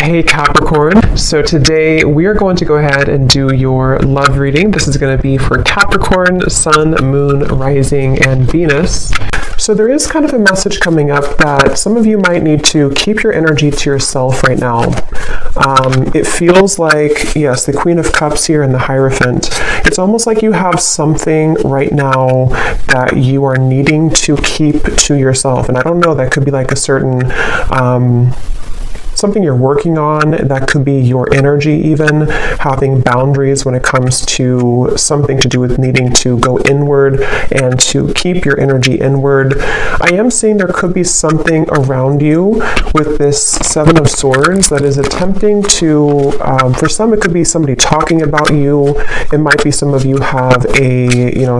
Hey Capricorn, so today we are going to go ahead and do your love reading. This is going to be for Capricorn, Sun, Moon, Rising, and Venus. So there is kind of a message coming up that some of you might need to keep your energy to yourself right now. It feels like, yes, the Queen of Cups here and the Hierophant. It's almost like you have something right now that you are needing to keep to yourself. And I don't know, that could be like a certain something you're working on. That could be your energy, even having boundaries when it comes to something to do with needing to go inward and to keep your energy inward. I am seeing there could be something around you with this Seven of Swords that is attempting to, for some it could be somebody talking about you. It might be some of you have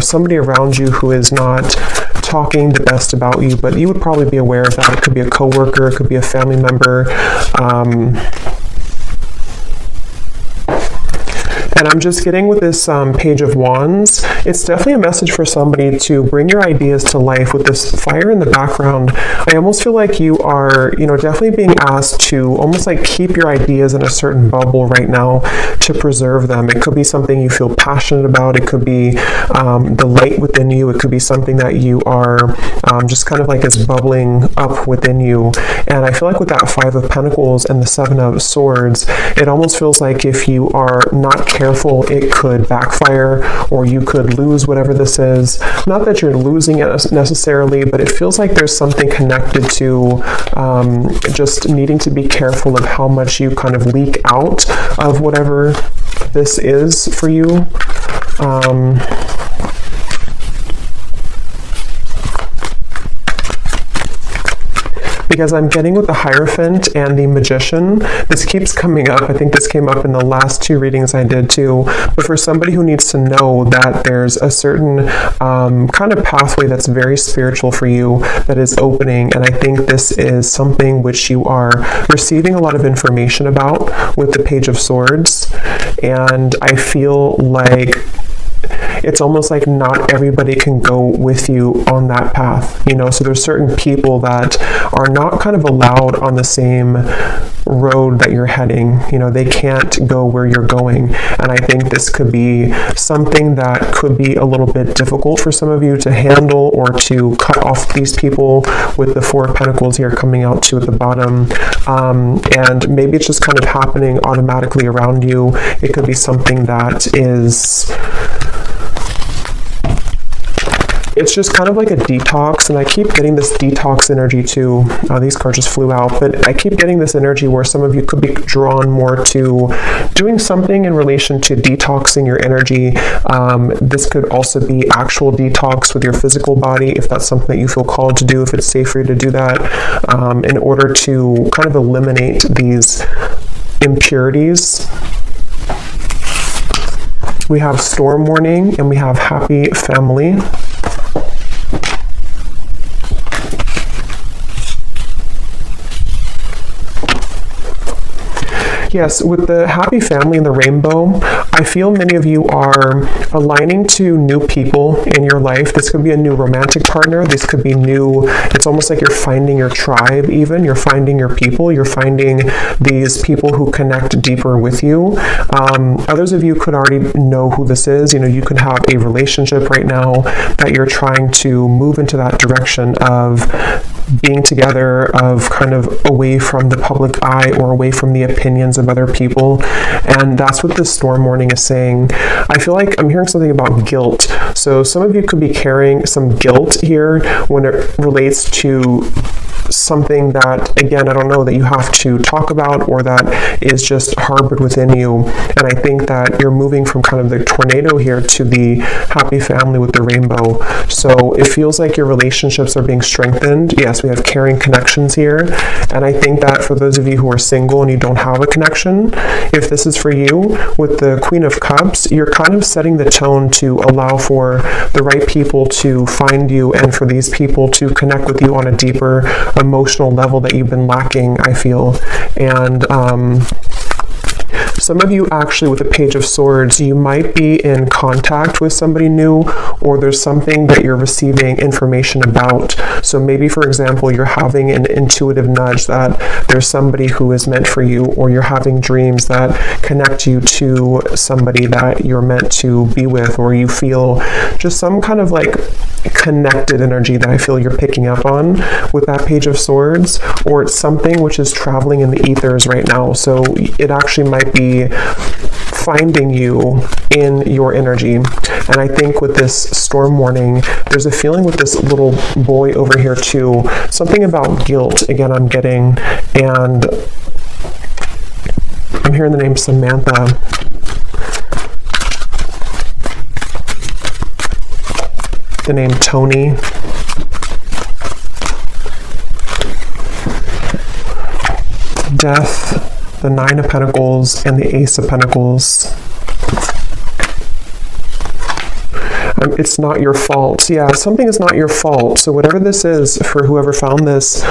somebody around you who is not talking the best about you, but you would probably be aware of that. It could be a coworker, it could be a family member. And I'm just getting with this Page of Wands, it's definitely a message for somebody to bring your ideas to life. With this fire in the background, I almost feel like you are, definitely being asked to almost like keep your ideas in a certain bubble right now to preserve them. It could be something you feel passionate about. It could be the light within you. It could be something that you are just kind of like is bubbling up within you. And I feel like with that Five of Pentacles and the Seven of Swords, it almost feels like if you are not careful, it could backfire, or you could lose whatever this is. Not that you're losing it necessarily, but it feels like there's something connected to just needing to be careful of how much you kind of leak out of whatever this is for you. Because I'm getting with the Hierophant and the Magician, this keeps coming up. I think this came up in the last two readings I did too. But for somebody who needs to know that there's a certain kind of pathway that's very spiritual for you that is opening, and I think this is something which you are receiving a lot of information about with the Page of Swords. And I feel like it's almost like not everybody can go with you on that path, so there's certain people that are not kind of allowed on the same road that you're heading. They can't go where you're going. And I think this could be something that could be a little bit difficult for some of you to handle, or to cut off these people with the Four of Pentacles here coming out too at the bottom. And maybe it's just kind of happening automatically around you. It could be something that is, it's just kind of like a detox, and I keep getting this detox energy too. These cards just flew out, but I keep getting this energy where some of you could be drawn more to doing something in relation to detoxing your energy. This could also be actual detox with your physical body, if that's something that you feel called to do, if it's safe for you to do that, in order to kind of eliminate these impurities. We have Storm Warning and we have Happy Family. Yes, with the Happy Family and the Rainbow, I feel many of you are aligning to new people in your life. This could be a new romantic partner. This could be new, it's almost like you're finding your tribe even. You're finding your people. You're finding these people who connect deeper with you. Others of you could already know who this is. You could have a relationship right now that you're trying to move into that direction of being together, of kind of away from the public eye or away from the opinions of other people. And that's what this Storm Warning is saying. I feel like I'm hearing something about guilt. So some of you could be carrying some guilt here when it relates to something that, again, I don't know, that you have to talk about, or that is just harbored within you. And I think that you're moving from kind of the tornado here to the Happy Family with the Rainbow. So it feels like your relationships are being strengthened. Yes, we have caring connections here. And I think that for those of you who are single and you don't have a connection, if this is for you, with the Queen of Cups, you're kind of setting the tone to allow for the right people to find you, and for these people to connect with you on a deeper emotional level that you've been lacking, I feel. And Some of you actually, with the Page of Swords, you might be in contact with somebody new, or there's something that you're receiving information about. So maybe, for example, you're having an intuitive nudge that there's somebody who is meant for you, or you're having dreams that connect you to somebody that you're meant to be with, or you feel just some kind of like connected energy that I feel you're picking up on with that Page of Swords, or it's something which is traveling in the ethers right now. So it actually might be finding you in your energy. And I think with this storm warning, there's a feeling with this little boy over here too, something about guilt, again, I'm getting, and I'm hearing the name Samantha. The name Tony. Death, the Nine of Pentacles, and the Ace of Pentacles. It's not your fault. Yeah, something is not your fault. So whatever this is, for whoever found this,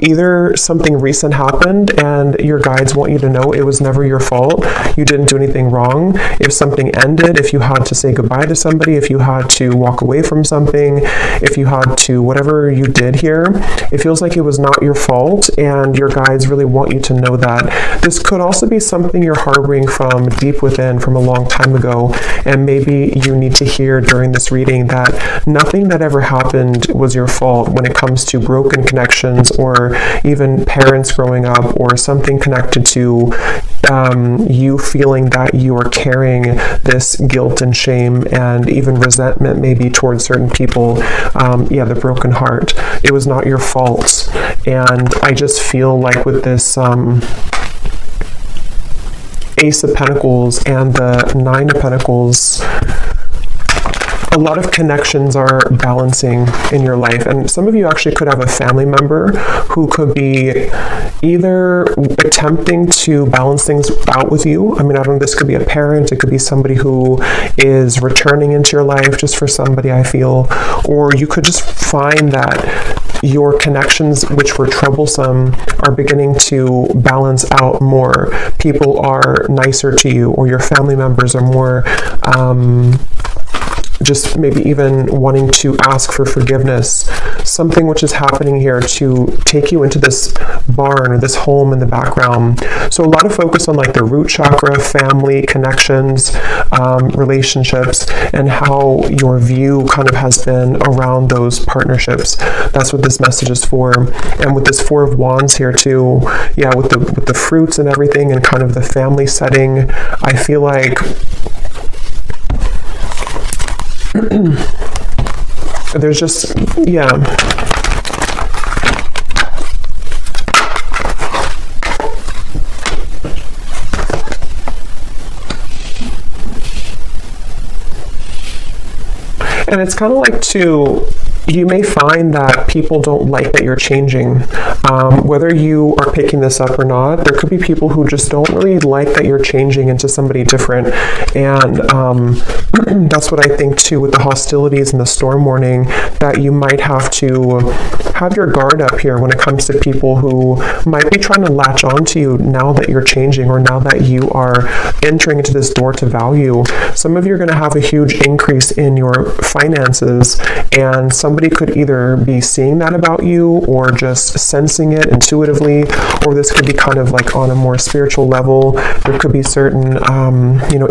either something recent happened and your guides want you to know it was never your fault. You didn't do anything wrong. If something ended, if you had to say goodbye to somebody, if you had to walk away from something, if you had to, whatever you did here, it feels like it was not your fault, and your guides really want you to know that. This could also be something you're harboring from deep within from a long time ago, and maybe you need to hear during this reading that nothing that ever happened was your fault when it comes to broken connections, or even parents growing up, or something connected to you feeling that you are carrying this guilt and shame and even resentment maybe towards certain people. Yeah, the broken heart. It was not your fault. And I just feel like with this Ace of Pentacles and the Nine of Pentacles, a lot of connections are balancing in your life, and some of you actually could have a family member who could be either attempting to balance things out with you. I mean, I don't know, this could be a parent, it could be somebody who is returning into your life just for somebody, I feel, or you could just find that your connections, which were troublesome, are beginning to balance out more. People are nicer to you, or your family members are more just maybe even wanting to ask for forgiveness. Something which is happening here to take you into this barn or this home in the background. So a lot of focus on like the root chakra, family, connections, relationships, and how your view kind of has been around those partnerships. That's what this message is for. And with this Four of Wands here too, yeah, with the fruits and everything, and kind of the family setting, I feel like there's just, yeah. And it's kind of like you may find that people don't like that you're changing. Whether you are picking this up or not, there could be people who just don't really like that you're changing into somebody different. And that's what I think too with the hostilities and the storm warning, that you might have to have your guard up here when it comes to people who might be trying to latch onto you now that you're changing, or now that you are entering into this door to value. Some of you are going to have a huge increase in your finances, and somebody could either be seeing that about you, or just sensing it intuitively, or this could be kind of like on a more spiritual level. There could be certain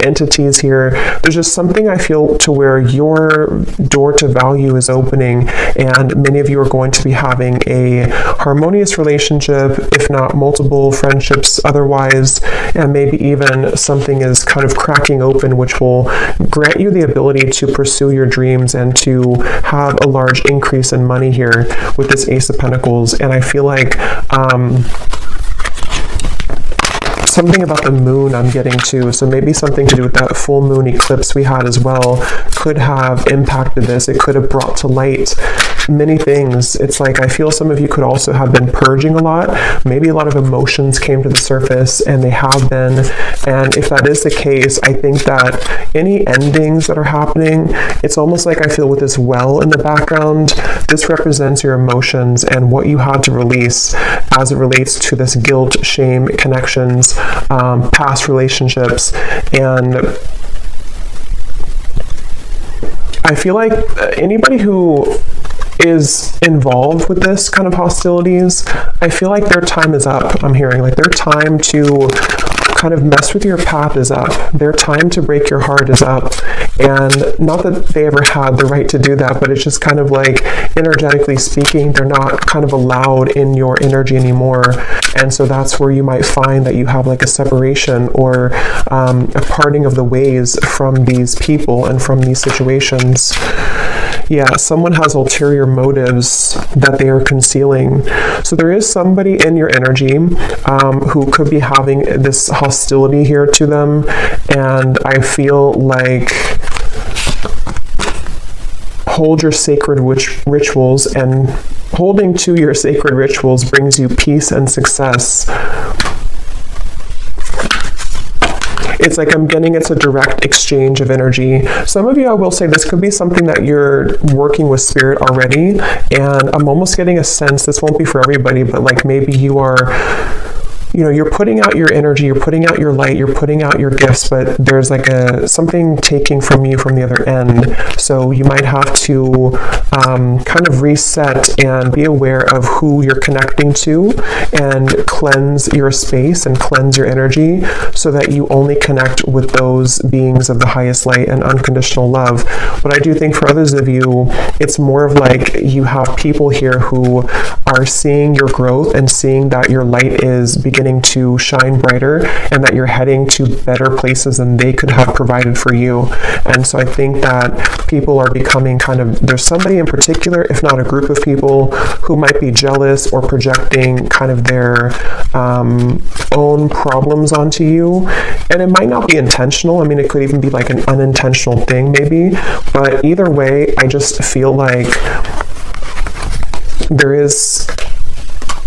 entities here. There's just something I feel to where your door to value is opening, and many of you are going to be having a harmonious relationship, if not multiple friendships otherwise, and maybe even something is kind of cracking open, which will grant you the ability to pursue your dreams and to have a large increase in money here with this Ace of Pentacles. And I feel like something about the moon I'm getting to, so maybe something to do with that full moon eclipse we had as well could have impacted this. It could have brought to light many things. It's like I feel some of you could also have been purging a lot. Maybe a lot of emotions came to the surface, and they have been. And if that is the case, I think that any endings that are happening, it's almost like I feel with this well in the background, this represents your emotions and what you had to release as it relates to this guilt, shame, connections, past relationships. And I feel like anybody who is involved with this kind of hostilities, I feel like their time is up. I'm hearing like their time to kind of mess with your path is up. Their time to break your heart is up. And not that they ever had the right to do that, but it's just kind of like, energetically speaking, they're not kind of allowed in your energy anymore. And so that's where you might find that you have like a separation or a parting of the ways from these people and from these situations. Yeah, someone has ulterior motives that they are concealing. So there is somebody in your energy who could be having this hostility here to them. And I feel like hold your sacred rituals, and holding to your sacred rituals brings you peace and success. It's like I'm getting it's a direct exchange of energy. Some of you, I will say, this could be something that you're working with spirit already, and I'm almost getting a sense, this won't be for everybody, but like maybe you are, you know, you're putting out your energy, you're putting out your light, you're putting out your gifts, but there's like something taking from you from the other end. So you might have to kind of reset and be aware of who you're connecting to, and cleanse your space and cleanse your energy so that you only connect with those beings of the highest light and unconditional love. But I do think for others of you, it's more of like you have people here who are seeing your growth and seeing that your light is beginning to shine brighter, and that you're heading to better places than they could have provided for you. And so I think that people are becoming kind of, there's somebody in particular, if not a group of people, who might be jealous or projecting kind of their own problems onto you. And it might not be intentional. I mean, it could even be like an unintentional thing maybe, but either way, I just feel like there is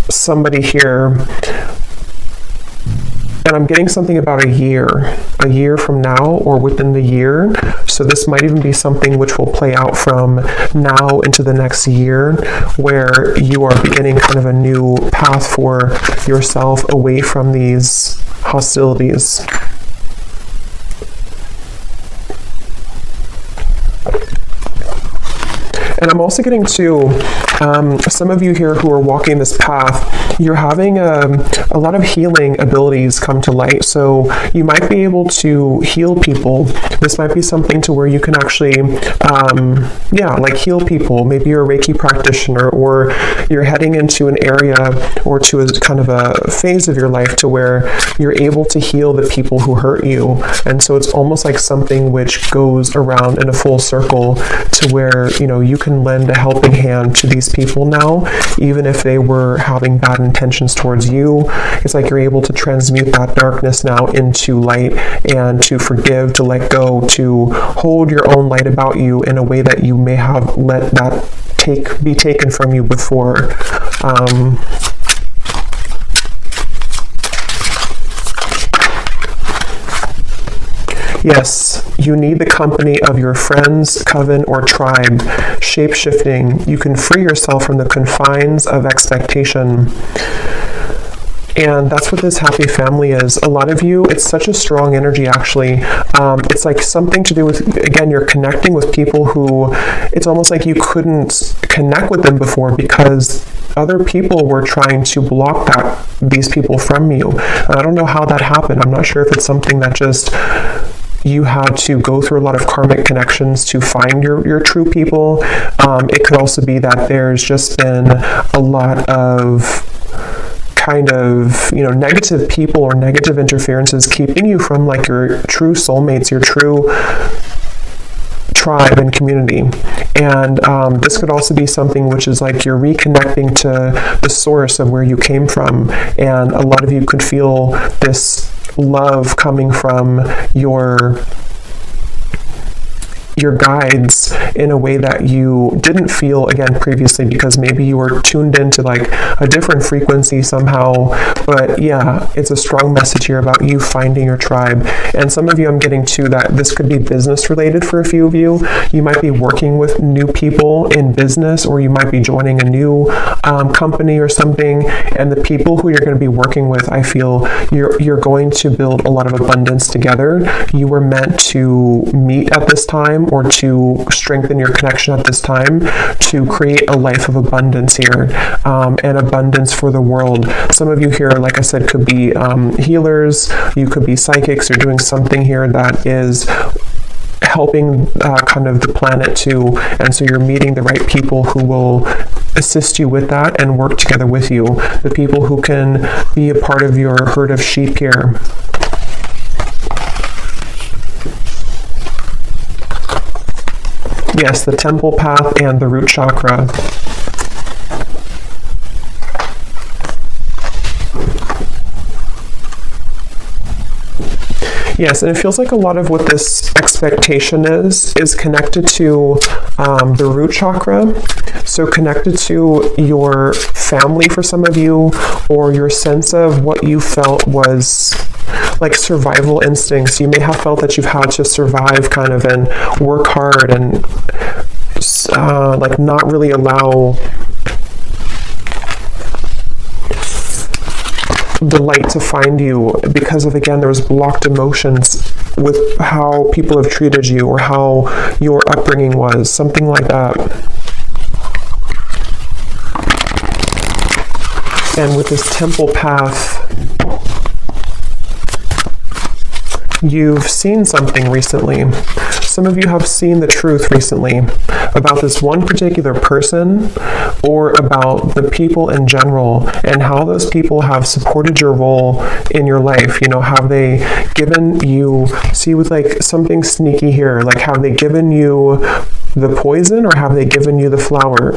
somebody here. And I'm getting something about a year from now, or within the year. So this might even be something which will play out from now into the next year, where you are beginning kind of a new path for yourself away from these hostilities. And I'm also getting to some of you here who are walking this path, you're having a lot of healing abilities come to light. So you might be able to heal people. This might be something to where you can actually, like heal people. Maybe you're a Reiki practitioner, or you're heading into an area or to a kind of a phase of your life to where you're able to heal the people who hurt you. And so it's almost like something which goes around in a full circle to where, you know, you can lend a helping hand to these people now, even if they were having bad intentions towards you. It's like you're able to transmute that darkness now into light, and to forgive, to let go, to hold your own light about you in a way that you may have let that be taken from you before. Yes, you need the company of your friends, coven, or tribe. Shape-shifting. You can free yourself from the confines of expectation. And that's what this happy family is. A lot of you, it's such a strong energy, actually. It's like something to do with, again, you're connecting with people who, it's almost like you couldn't connect with them before because other people were trying to block these people from you. And I don't know how that happened. I'm not sure if it's something that just you had to go through a lot of karmic connections to find your true people. It could also be that there's just been a lot of kind of, negative people or negative interferences keeping you from like your true soulmates, your true tribe and community. And this could also be something which is like you're reconnecting to the source of where you came from. And a lot of you could feel this love coming from your your guides in a way that you didn't feel, again, previously, because maybe you were tuned into like a different frequency somehow. But yeah, it's a strong message here about you finding your tribe. And some of you, I'm getting to that this could be business related for a few of you. You might be working with new people in business, or you might be joining a new company or something. And the people who you're going to be working with, I feel you're going to build a lot of abundance together. You were meant to meet at this time, or to strengthen your connection at this time, to create a life of abundance here, and abundance for the world. Some of you here, like I said, could be healers, you could be psychics, you're doing something here that is helping kind of the planet too, and so you're meeting the right people who will assist you with that and work together with you, the people who can be a part of your herd of sheep here. Yes, the temple path and the root chakra. Yes, and it feels like a lot of what this expectation is connected to the root chakra. So connected to your family for some of you, or your sense of what you felt was like survival instincts. You may have felt that you've had to survive kind of and work hard and like not really allow the light to find you, because of, again, there was blocked emotions with how people have treated you or how your upbringing was, something like that. And with this temple path, you've seen something recently. Some of you have seen the truth recently about this one particular person, or about the people in general, and how those people have supported your role in your life. You know, have they given you, see with like something sneaky here, like have they given you the poison, or have they given you the flower?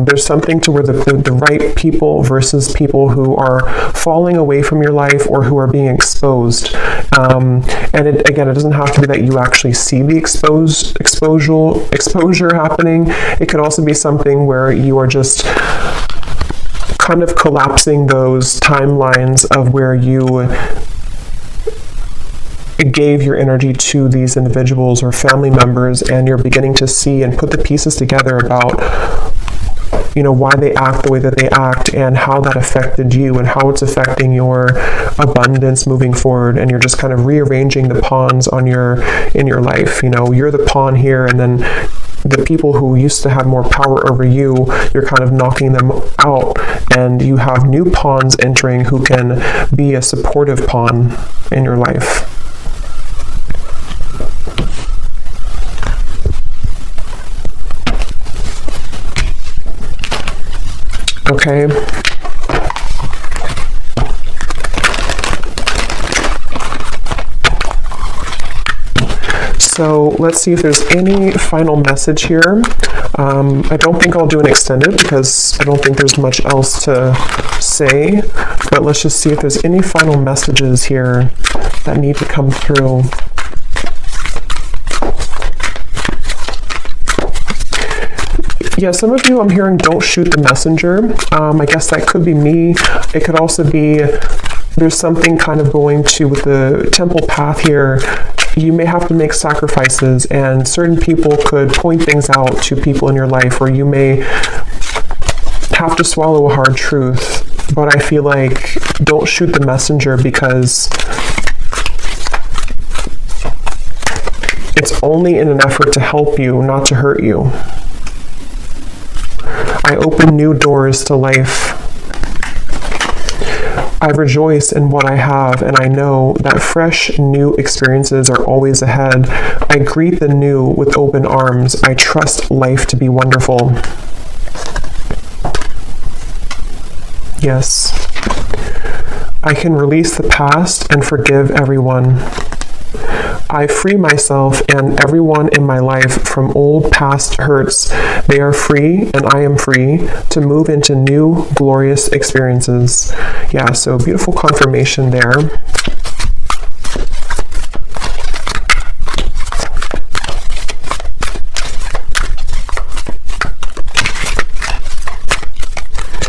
There's something to where the right people versus people who are falling away from your life, or who are being exposed. And again, it doesn't have to be that you actually see the exposure happening. It could also be something where you are just kind of collapsing those timelines of where you gave your energy to these individuals or family members, and you're beginning to see and put the pieces together about, you know, why they act the way that they act, and how that affected you, and how it's affecting your abundance moving forward. And you're just kind of rearranging the pawns in your life. You know, you're the pawn here, and then the people who used to have more power over you, you're kind of knocking them out, and you have new pawns entering who can be a supportive pawn in your life. Okay. So let's see if there's any final message here. I don't think I'll do an extended, because I don't think there's much else to say, but let's just see if there's any final messages here that need to come through. Yeah, some of you I'm hearing don't shoot the messenger. I guess that could be me. It could also be there's something kind of going to, with the temple path here, you may have to make sacrifices, and certain people could point things out to people in your life, or you may have to swallow a hard truth. But I feel like don't shoot the messenger, because it's only in an effort to help you, not to hurt you. I open new doors to life. I rejoice in what I have, and I know that fresh, new experiences are always ahead. I greet the new with open arms. I trust life to be wonderful. Yes. I can release the past and forgive everyone. I free myself and everyone in my life from old past hurts. They are free, and I am free to move into new, glorious experiences. Yeah, so beautiful confirmation there.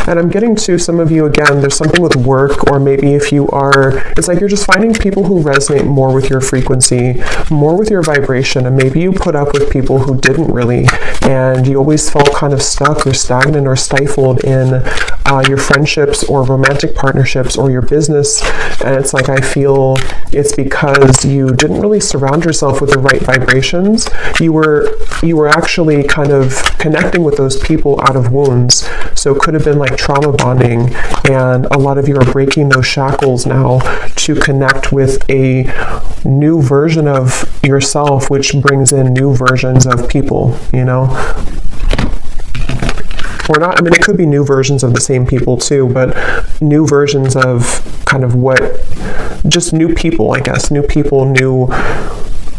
And I'm getting to some of you, again, there's something with work, or maybe if you are, it's like you're just finding people who resonate more with your frequency, more with your vibration, and maybe you put up with people who didn't really, and you always felt kind of stuck or stagnant or stifled in your friendships or romantic partnerships or your business. And it's like, I feel it's because you didn't really surround yourself with the right vibrations. You were actually kind of connecting with those people out of wounds. So it could have been like trauma bonding, and a lot of you are breaking those shackles now to connect with a new version of yourself, which brings in new versions of people, you know? Or not, I mean, it could be new versions of the same people too, but new versions of kind of just new people, I guess. New people, new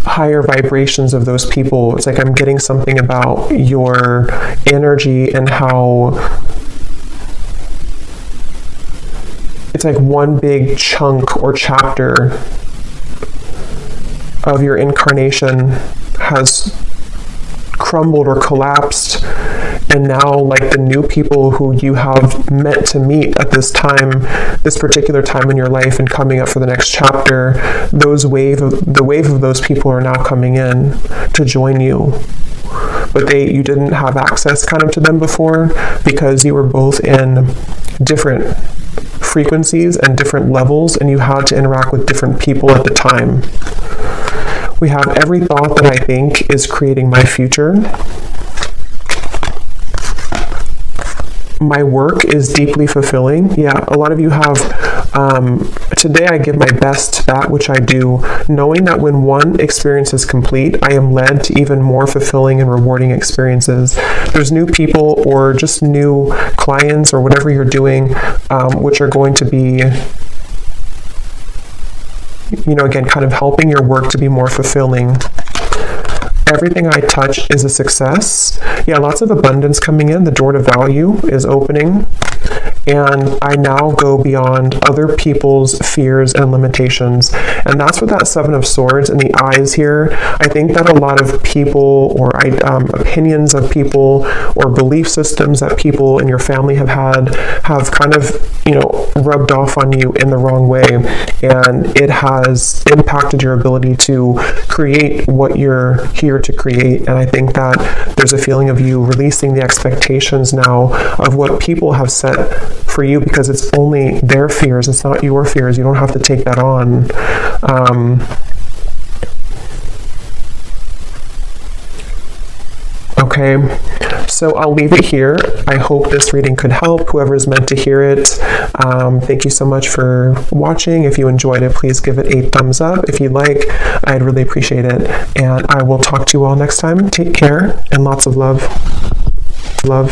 higher vibrations of those people. It's like I'm getting something about your energy and how it's like one big chunk or chapter of your incarnation has crumbled or collapsed, and now like the new people who you have meant to meet at this time, this particular time in your life and coming up for the next chapter, the wave of those people are now coming in to join you. But you didn't have access kind of to them before because you were both in different frequencies and different levels, and you had to interact with different people at the time. We have every thought that I think is creating my future. My work is deeply fulfilling. Yeah, a lot of you have, today I give my best to that which I do, knowing that when one experience is complete, I am led to even more fulfilling and rewarding experiences. There's new people or just new clients or whatever you're doing, which are going to be, you know, again, kind of helping your work to be more fulfilling. Everything I touch is a success. Yeah, lots of abundance coming in. The door to value is opening. And I now go beyond other people's fears and limitations. And that's what that Seven of Swords and the eyes here. I think that a lot of people or opinions of people or belief systems that people in your family have had have kind of, you know, rubbed off on you in the wrong way. And it has impacted your ability to create what you're here to create. And I think that there's a feeling of you releasing the expectations now of what people have set for you, because it's only their fears, it's not your fears. You don't have to take that on. Okay, so I'll leave it here. I hope this reading could help whoever's meant to hear it. Thank you so much for watching. If you enjoyed it, please give it a thumbs up. If you like, I'd really appreciate it. And I will talk to you all next time. Take care and lots of love. Love.